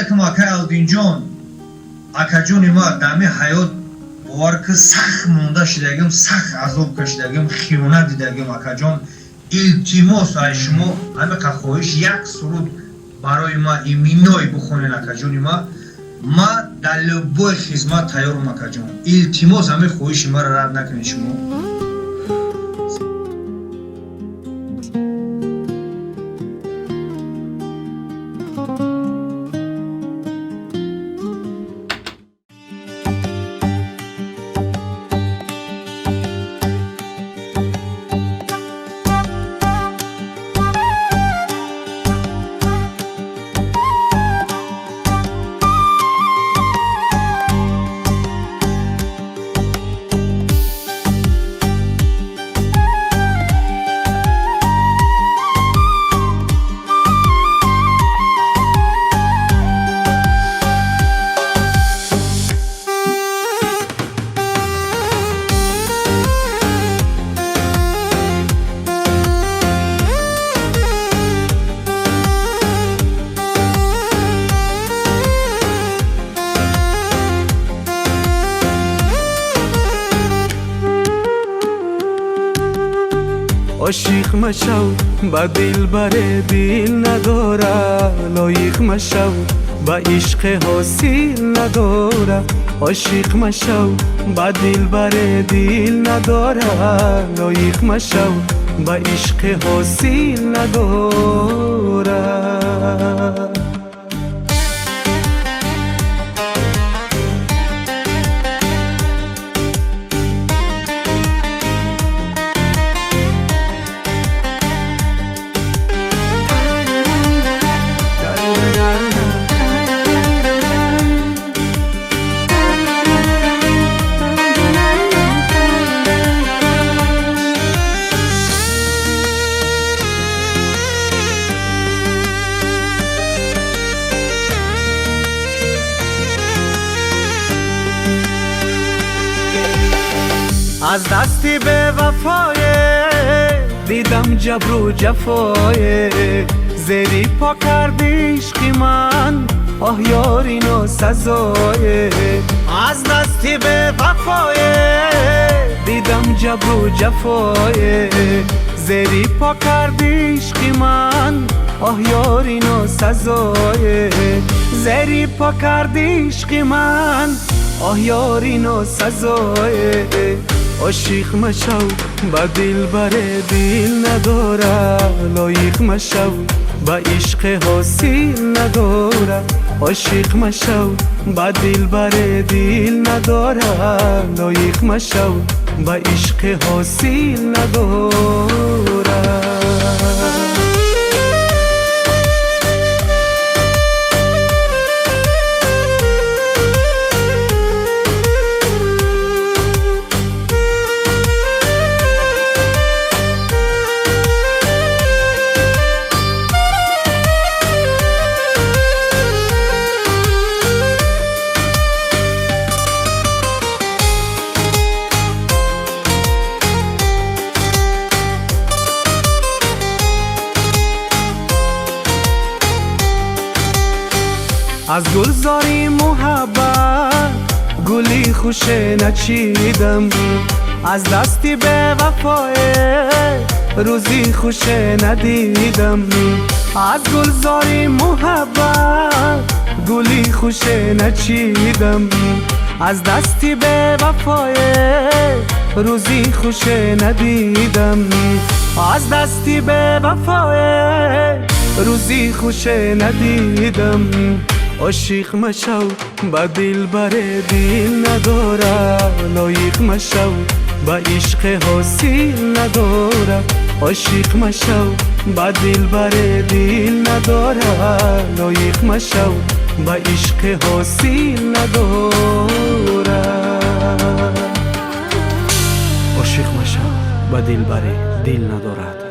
алейкум ака Алдинҷон. Акаҷони ма дами ҳаёт бовар ки сахт монда шидагим, сахт азоб кашидагим, хиёнат дидагим акаҷон. Илтимос аз шумо ҳамиқа хоҳиш як суруд барои ма иминой бихонед акаҷони ма. Ма дар любой хизмат тайёрам акаҷон. Илтимос ҳами хоҳиши мара рад накунед шумо. عاشق مشو با دلبر دل نداره، لایق مشو با عشق حاصل نداره. عاشق مشو با دلبر دل نداره، لایق مشو با عشق حاصل نداره. از دستی به وفای دیدم جبر و جفای، زیری پا کردی عشق من آه یاری ناسزای. از دستی به وفای دیدم جبر و جفای، زیری پا کردی عشق من آه یاری ناسزای. زیری پا کردی عشق من آه یاری ناسزای. عاشق مشو با دلبر دل نداره، لایق مشو با عشق حاصل نداره. عاشق مشو با دلبر دل نداره، لایق مشو با عشق حاصل نداره. از گلزاری محبت گلی خوش نچیدم، از دستی به وفای روزی خوش ندیدم. از گلزاری محبت گلی خوش نچیدم، از دستی به وفای روزی خوش ندیدم. از دستی به وفای روزی خوش ندیدم. عاشق مشو با دلبر دل نداره، لایق مشو با عشق حاصل نداره. عاشق مشو با دلبر دل نداره، لایق مشو با عشق حاصل نداره. عاشق مشو با دلبر دل ندارد،